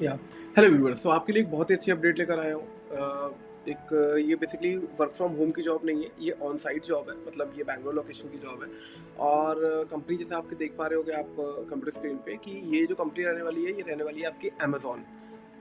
या hello viewers. तो आपके लिए एक बहुत ही अच्छी अपडेट लेकर आया हूँ। ये बेसिकली वर्क फ्रॉम होम की जॉब नहीं है, ये ऑन साइट जॉब है। मतलब ये बैंगलोर लोकेशन की जॉब है। और कंपनी जैसे आप देख पा रहे होगे आप कंप्यूटर स्क्रीन पे कि ये जो कंपनी रहने वाली है, ये रहने वाली है आपकी अमेजॉन।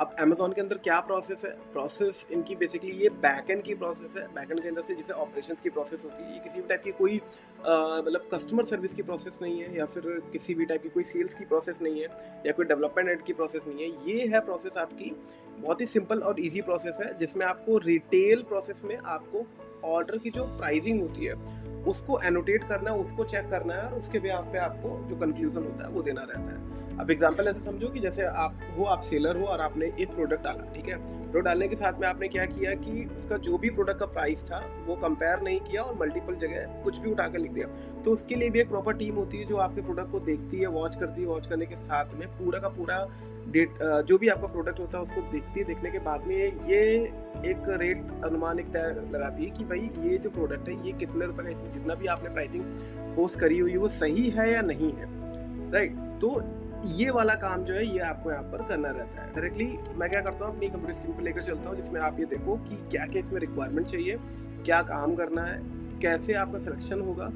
अब अमेजॉन के अंदर क्या प्रोसेस है? प्रोसेस इनकी बेसिकली ये बैकएंड की प्रोसेस है। बैकएंड के अंदर से जैसे ऑपरेशंस की प्रोसेस होती है, ये किसी भी टाइप की कोई मतलब कस्टमर सर्विस की प्रोसेस नहीं है, या फिर किसी भी टाइप की कोई सेल्स की प्रोसेस नहीं है, या कोई डेवलपमेंट एड की प्रोसेस नहीं है। ये है प्रोसेस आपकी बहुत ही सिंपल और इजी प्रोसेस है, जिसमें आपको रिटेल प्रोसेस में आपको ऑर्डर की जो प्राइसिंग होती है उसको एनोटेट करना है, उसको चेक करना है, और उसके बेहाफ पे आपको जो कंक्लूजन होता है वो देना रहता है। अब एग्जांपल ऐसे समझो कि जैसे आप सेलर हो और आपने एक प्रोडक्ट डाला, ठीक है। प्रोडक्ट डालने के साथ में आपने क्या किया कि उसका जो भी प्रोडक्ट का प्राइस था वो कंपेयर नहीं किया और मल्टीपल जगह कुछ भी उठा कर लिख दिया। तो उसके लिए भी एक प्रॉपर टीम होती है जो आपके प्रोडक्ट को देखती है, वॉच करती है। वॉच करने के साथ में पूरा का पूरा जो भी आपका प्रोडक्ट होता है उसको देखती है। देखने के बाद में ये एक रेट अनुमान एक तय लगाती है कि भाई ये जो प्रोडक्ट है ये कितने रुपए का, जितना भी आपने प्राइसिंग पोस्ट करी हुई है वो सही है या नहीं है, राइट। तो ये वाला काम जो है ये आपको यहाँ पर करना रहता है। डायरेक्टली मैं क्या करता हूँ, अपनी कंप्यूटर स्क्रीन पर लेकर चलता हूँ, जिसमें आप ये देखो कि क्या क्या इसमें रिक्वायरमेंट चाहिए, क्या काम करना है, कैसे आपका सिलेक्शन होगा,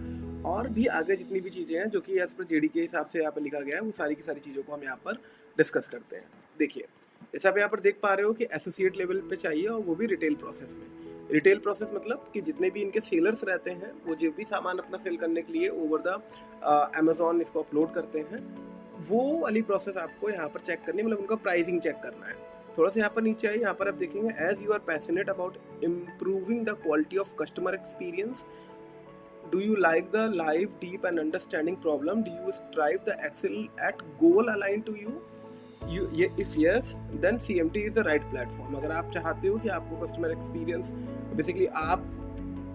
और भी आगे जितनी भी चीज़ें हैं जो कि एज पर जेडी के हिसाब से यहाँ पर लिखा गया है, वो सारी की सारी चीज़ों को हम यहाँ पर डिस्कस करते हैं। देखिए, जैसे आप यहाँ पर देख पा रहे हो कि एसोसिएट लेवल पे चाहिए, और वो भी रिटेल प्रोसेस में। रिटेल प्रोसेस मतलब कि जितने भी इनके सेलर्स रहते हैं वो जो भी सामान अपना सेल करने के लिए ओवर द अमेजोन इसको अपलोड करते हैं, वो वाली प्रोसेस आपको यहाँ पर चेक करनी है, मतलब उनका प्राइसिंग चेक करना है। थोड़ा सा यहाँ पर नीचे आइए, यहाँ पर आप देखेंगे as you are passionate about improving the quality of customer experience, do you like the live, deep and understanding problem, do you strive the excel at goal aligned to you, if yes then CMT is the right platform। अगर आप चाहते हो कि आपको customer experience basically आप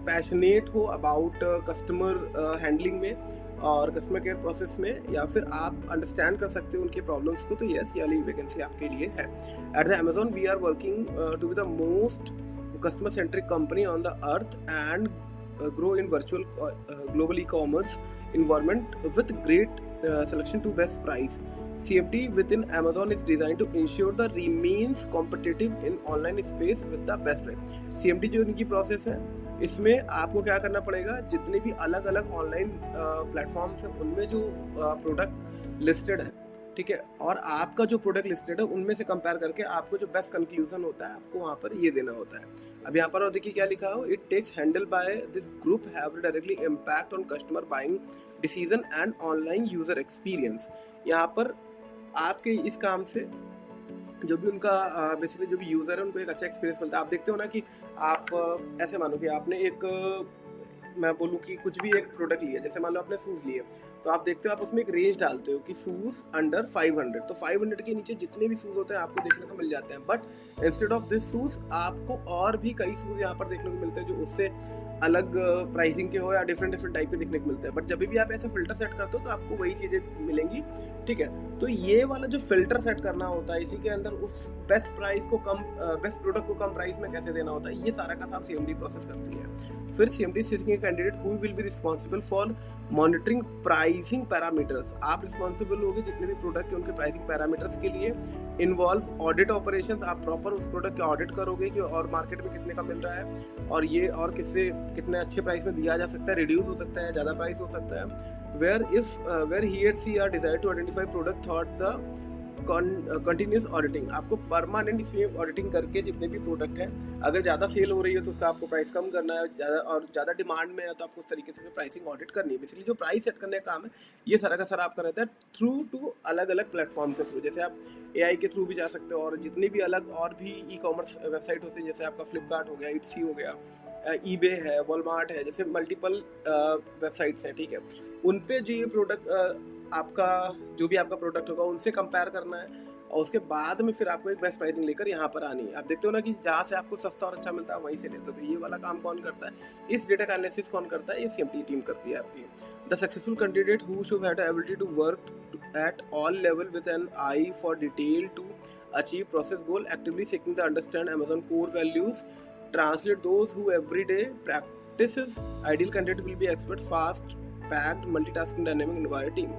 passionate हो about customer handling में और कस्टमर केयर प्रोसेस में, या फिर आप अंडरस्टैंड कर सकते हो उनके प्रॉब्लम्स को, तो यस ये वाली वैकेंसी आपके लिए है। At the Amazon we are working to be the most customer centric company on the earth and grow in virtual global e-commerce environment with great selection to best price। CMT within Amazon is designed to ensure the remains competitive in online space with the best price। CMT जो इनकी process है, इसमें आपको क्या करना पड़ेगा, जितने भी अलग अलग ऑनलाइन प्लेटफॉर्म्स हैं उनमें जो प्रोडक्ट लिस्टेड है, ठीक है, और आपका जो प्रोडक्ट लिस्टेड है उनमें से कंपेयर करके आपको जो बेस्ट कंक्लूजन होता है आपको वहाँ पर ये देना होता है। अब यहाँ पर और देखिए क्या लिखा हो, it takes handle by this group have directly impact on customer buying decision and online user experience. यहाँ पर आपके इस काम से जो भी उनका बेसिकली जो भी यूज़र है उनको एक अच्छा एक्सपीरियंस मिलता है। आप देखते हो ना कि आप ऐसे मानो कि आपने एक मैं बोलूँ कि कुछ भी एक प्रोडक्ट लिया, जैसे मान लो आपने शूज़ लिए, तो आप देखते हो आप उसमें एक रेंज डालते हो कि शूज़ अंडर 500, तो 500 के नीचे जितने भी शूज़ होते हैं आपको देखने को मिल जाते हैं। But instead of this shoes आपको और भी कई शूज़ यहाँ पर देखने को मिलते हैं जो उससे अलग प्राइसिंग के हो या डिफरेंट टाइप के देखने को मिलते हैं। बट जब भी आप ऐसे फिल्टर सेट करते हो तो आपको वही चीज़ें मिलेंगी, ठीक है। तो ये वाला जो फिल्टर सेट करना होता है, इसी के अंदर उस बेस्ट प्राइस को कम बेस्ट प्रोडक्ट को कम प्राइस में कैसे देना होता है, ये सारा का काम CMD प्रोसेस करती है। फिर CMD seeking a candidate who will be responsible for monitoring pricing parameters. आप रिस्पॉन्सिबल होगे जितने भी प्रोडक्ट के उनके प्राइसिंग पैरामीटर्स के लिए। इन्वॉल्व ऑडिट ऑपरेशंस, आप प्रॉपर उस प्रोडक्ट के ऑडिट करोगे कि और मार्केट में कितने का मिल रहा है, और ये और किससे कितने अच्छे प्राइस में दिया जा सकता है, रिड्यूस हो सकता है, ज़्यादा प्राइस हो सकता है। where he or she are desired to identify product thought the continuous auditing, आपको परमानेंट इसमें ऑडिटिंग करके जितने भी प्रोडक्ट हैं, अगर ज़्यादा सेल हो रही है तो उसका आपको प्राइस कम करना है, ज़्यादा डिमांड में है तो आपको उस तरीके से प्राइसिंग ऑडिट करनी है। बेसिकली जो प्राइस सेट करने का काम है ये सारा का सारा आपका रहता है थ्रू टू अलग अलग प्लेटफॉर्म के थ्रू। जैसे आप AI के थ्रू भी जा सकते हो, और जितनी भी अलग और भी ई-कॉमर्स वेबसाइट होती है, जैसे आपका फ्लिपकार्ट हो गया, इट्सी हो गया, eBay है, वॉलमार्ट है, जैसे मल्टीपल वेबसाइट्स हैं, ठीक है। उन पे जो ये प्रोडक्ट आपका जो भी आपका प्रोडक्ट होगा उनसे कंपेयर करना है, और उसके बाद में फिर आपको एक बेस्ट प्राइसिंग लेकर यहाँ पर आनी है। आप देखते हो ना कि जहाँ से आपको सस्ता और अच्छा मिलता है वहीं से लेते हो। तो ये वाला काम कौन करता है, इस डेटा का एनालिसिस कौन करता है, ये CMT टीम करती है आपकी। The successful candidate who should have the ability to work at all level with an eye for detail to achieve process goal, actively seeking the understand Amazon core values, translate those who every day practices। ideal candidate will be expert, fast packed, multitasking, dynamic, innovative team.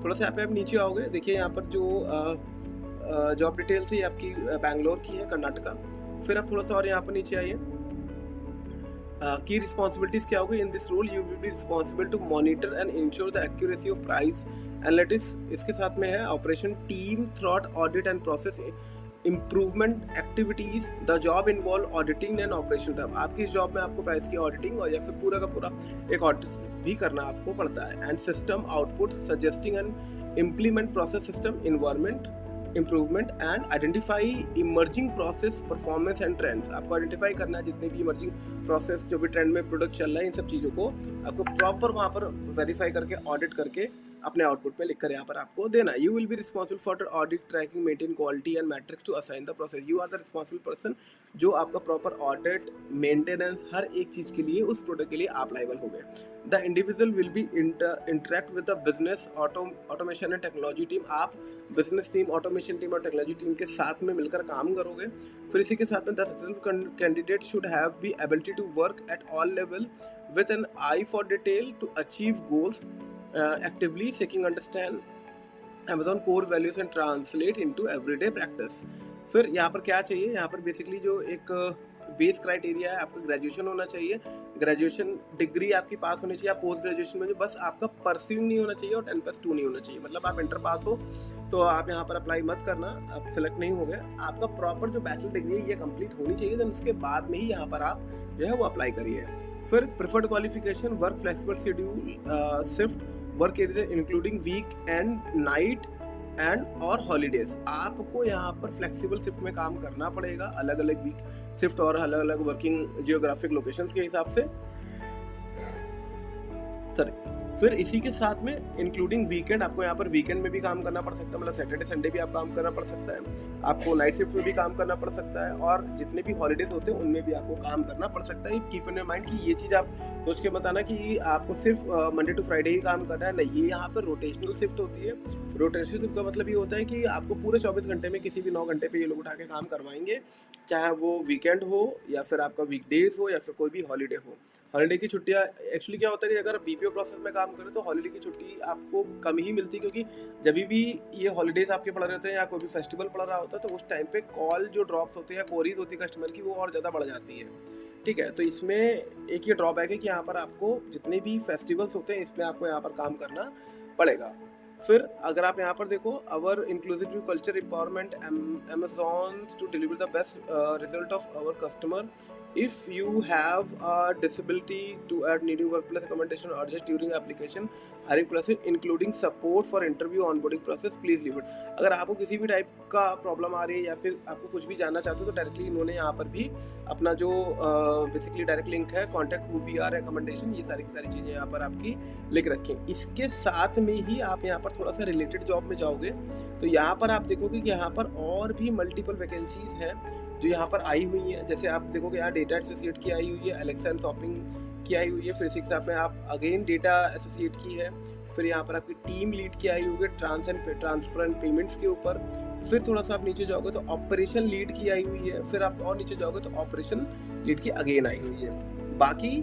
थोड़ा सा यहाँ पे आप नीचे आओगे, देखिए यहाँ पर जो जॉब डिटेल्स है, ये आपकी बैंगलोर की है, कर्नाटका। फिर आप थोड़ा सा और यहाँ पर नीचे आइए। की रिस्पॉन्सिबिलिटीज क्या होगी? In this role you will be responsible to monitor and ensure the accuracy of price analytics. इसके साथ में है operation team through audit and process improvement activities. The job involve auditing and operation. तब आपकी इस job में आपको price की ऑडिटिंग और या फिर पूरा का पूरा एक ऑडिट भी करना आपको पड़ता है। And system output suggesting and implement process system environment improvement and identify emerging process performance and trends. आपको आइडेंटिफाई करना है जितने भी इमर्जिंग प्रोसेस जो भी ट्रेंड में प्रोडक्ट चल रहा है, इन सब चीज़ों को आपको प्रॉपर वहाँ पर वेरीफाई करके ऑडिट करके अपने आउटपुट में लिखकर यहाँ पर आपको देना है। You will be responsible for audit tracking maintain quality and matrix to assign the process. You are the responsible person जो आपका प्रॉपर ऑडिट मेंटेनेंस हर एक चीज़ के लिए उस प्रोडक्ट के लिए आप लाइबल हो गए। The individual will be interact with the business automation and technology team. आप बिजनेस टीम, ऑटोमेशन टीम और टेक्नोलॉजी टीम के साथ में मिलकर काम करोगे। फिर इसी के साथ में the successful candidate should have be ability to work at all level with an eye for detail to achieve goals actively seeking understand Amazon core values and translate into everyday practice। फिर यहाँ पर क्या चाहिए? यहाँ पर basically जो एक base criteria है, आपका ग्रेजुएशन होना चाहिए, ग्रेजुएशन डिग्री आपकी पास होनी चाहिए। आप पोस्ट ग्रेजुएशन में जो बस आपका परस्यू नहीं होना चाहिए और 10+2 नहीं होना चाहिए। मतलब आप इंटर पास हो तो आप यहाँ पर अप्लाई मत करना, आप सिलेक्ट नहीं हो गए। आपका प्रॉपर जो बैचलर डिग्री है ये कंप्लीट होनी चाहिए, देन उसके बाद में ही यहाँ पर आप जो है वो अप्लाई करिए। फिर preferred qualification, work flexible schedule, shift work area including weekend night and और हॉलीडेज। आपको यहाँ पर फ्लेक्सिबल शिफ्ट में काम करना पड़ेगा, अलग अलग वीक शिफ्ट और अलग अलग वर्किंग जियोग्राफिक लोकेशंस के हिसाब से। फिर इसी के साथ में इंक्लूडिंग वीकेंड, आपको यहाँ पर वीकेंड में भी काम करना पड़ सकता है, मतलब सैटरडे संडे भी आप काम करना पड़ सकता है, आपको नाइट शिफ्ट में भी काम करना पड़ सकता है और जितने भी हॉलीडेज होते हैं उनमें भी आपको काम करना पड़ सकता है। कीप इन माइंड कि ये चीज़ आप सोच के बताना कि आपको सिर्फ मंडे टू फ्राइडे ही काम करना है, नहीं। ये यहाँ पर रोटेशनल शिफ्ट होती है। रोटेशनल शिफ्ट का मतलब ये होता है कि आपको पूरे 24 घंटे में किसी भी 9 घंटे पे ये लोग उठा के काम करवाएंगे, चाहे वो वीकेंड हो या फिर आपका वीकडेज हो या फिर कोई भी हॉलीडे हो। हॉलीडे की छुट्टियाँ एक्चुअली क्या होता है कि अगर बीपीओ प्रोसेस में काम करें तो हॉलीडे की छुट्टी आपको कम ही मिलती है, क्योंकि जब भी ये हॉलीडेज आपके पड़ रहे होते हैं या कोई भी फेस्टिवल पड़ रहा होता है तो उस टाइम पे कॉल जो ड्रॉप्स होते हैं या क्वेरीज होती है कस्टमर की वो और ज़्यादा बढ़ जाती है। ठीक है, तो इसमें एक ये ड्रॉबैक है कि यहाँ पर आपको जितने भी फेस्टिवल्स होते हैं इसमें आपको यहाँ पर काम करना पड़ेगा। फिर अगर आप यहाँ पर देखो, our inclusive culture empowerment Amazon to deliver the best result of our customer. If you have a disability to add new workplace accommodation or just during application hiring process including support for interview onboarding process please leave it। अगर आपको किसी भी type का problem आ रही है या फिर आपको कुछ भी जानना चाहते हो तो डायरेक्टली इन्होंने यहाँ पर भी अपना जो बेसिकली डायरेक्ट लिंक है contact who we are recommendation, ये सारी चीज़ें यहाँ पर आपकी लिख रखी हैं। इसके साथ में ही आप यहाँ पर थोड़ा सा रिलेटेड जॉब में जाओगे तो यहाँ पर आप देखोगे कि यहाँ पर और भी मल्टीपल वैकेंसीज हैं जो यहाँ पर आई हुई है। जैसे आप देखोगे यहाँ डेटा एसोसिएट की आई हुई है, एलेक्सा एंड शॉपिंग की आई हुई है, फिर सिक्स में आप अगेन डेटा एसोसिएट की है, फिर यहाँ पर आपकी टीम लीड की आई हुई है ट्रांसफर एंड पेमेंट्स के ऊपर। फिर थोड़ा सा आप नीचे जाओगे तो ऑपरेशन लीड की आई हुई है, फिर आप और नीचे जाओगे तो ऑपरेशन लीड की अगेन आई हुई है। बाकी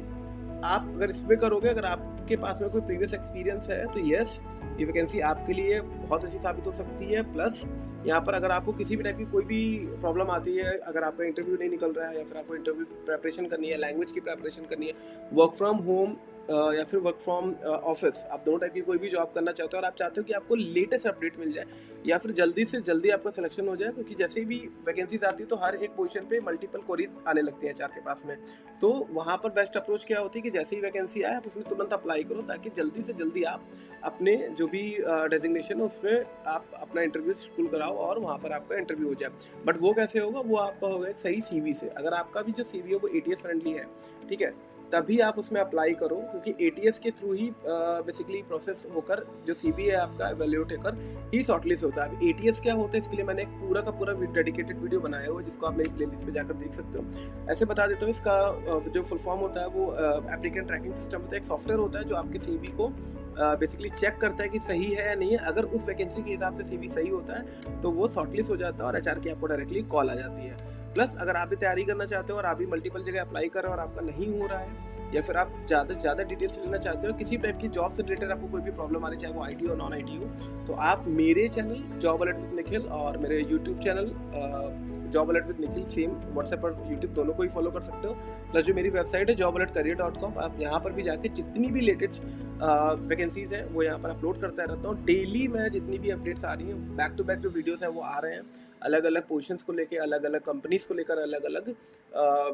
आप अगर इसमें करोगे, अगर आपके पास में कोई प्रीवियस एक्सपीरियंस है तो यस ये वैकेंसी आपके लिए बहुत अच्छी साबित हो सकती है। प्लस यहाँ पर अगर आपको किसी भी टाइप की कोई भी प्रॉब्लम आती है, अगर आपका इंटरव्यू नहीं निकल रहा है या फिर आपको इंटरव्यू प्रेपरेशन करनी है, लैंग्वेज की प्रेपरेशन करनी है, वर्क फ्रॉम होम या फिर वर्क फ्रॉम ऑफिस, आप दोनों टाइप की कोई भी जॉब करना चाहते हो और आप चाहते हो कि आपको लेटेस्ट अपडेट मिल जाए या फिर जल्दी से जल्दी आपका सिलेक्शन हो जाए, क्योंकि जैसे भी वैकेंसीज आती है तो हर एक पोजीशन पे मल्टीपल क्वेरीज आने लगती हैं एचआर के पास में। तो वहाँ पर बेस्ट अप्रोच क्या होती है कि जैसे ही वैकेंसी आए आप उसमें तुरंत अप्लाई करो ताकि जल्दी से जल्दी आप अपने जो भी डेजिग्नेशन है उसमें आप अपना इंटरव्यू शेड्यूल कराओ और वहाँ पर आपका इंटरव्यू हो जाए। बट वो कैसे होगा? वो आपका होगा एक सही सीवी से। अगर आपका भी जो सीवी है वो एटीएस फ्रेंडली है, ठीक है, तभी आप उसमें अप्लाई करो, क्योंकि एटीएस के थ्रू ही बेसिकली प्रोसेस होकर जो सीवी है आपका एवेल्यूएट होकर ही शॉर्टलिस्ट होता है। अब एटीएस क्या होता है इसके लिए मैंने एक पूरा का पूरा डेडिकेटेड वीडियो बनाया हुआ है जिसको आप मेरी प्लेलिस्ट पे जाकर देख सकते हो। ऐसे बता देता हूँ, इसका जो फुल फॉर्म होता है वो एप्लीकेंट ट्रैकिंग सिस्टम होता है। एक सॉफ्टवेयर होता है जो आपके सीवी को बेसिकली चेक करता है कि सही है या नहीं है। अगर उस वैकेंसी के हिसाब से सीवी सही होता है तो वो शॉर्टलिस्ट हो जाता है और एचआर की आपको डायरेक्टली कॉल आ जाती है। प्लस अगर आप भी तैयारी करना चाहते हो और आप भी मल्टीपल जगह अप्लाई कर रहे हो और आपका नहीं हो रहा है या फिर आप ज़्यादा से ज़्यादा डिटेल्स लेना चाहते हो, किसी टाइप की जॉब से रिलेटेड आपको कोई भी प्रॉब्लम आ रही है, चाहे वो आईटी हो, नॉन आईटी हो, तो आप मेरे channel job alert with Nikhil और मेरे YouTube channel job alert with Nikhil, same WhatsApp और यूट्यूब दोनों को ही फॉलो कर सकते हो। प्लस जो मेरी वेबसाइट है jobalertcareer.com, आप यहाँ पर भी जाके जितनी भी लेटेस्ट वैकेंसीज हैं वो यहाँ पर अपलोड करता रहता हूँ। डेली मैं जितनी भी अपडेट्स आ रही हैं, बैक टू बैक जो वीडियोस हैं वो आ रहे हैं, अलग अलग पोजीशंस को लेकर, अलग अलग कंपनीज को लेकर, अलग अलग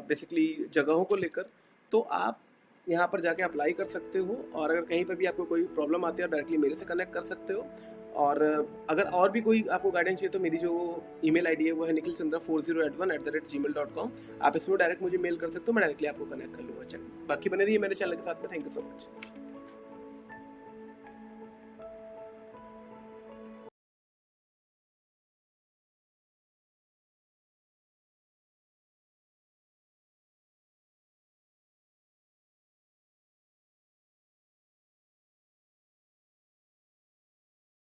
बेसिकली जगहों को लेकर। तो आप यहाँ पर जाके अप्लाई कर सकते हो, और अगर कहीं पर भी आपको कोई प्रॉब्लम आती है डायरेक्टली मेरे से कनेक्ट कर सकते हो। और अगर और भी कोई आपको गाइडेंस चाहिए तो मेरी जो ईमेल आईडी है वो है nikhilchandra4081@gmail.com। आप इसमें डायरेक्ट मुझे मेल कर सकते हो, मैं डायरेक्टली आपको कनेक्ट कर लूँगा। चलिए, बाकी बने रहिए मेरे चैनल के साथ में। Thank you so much.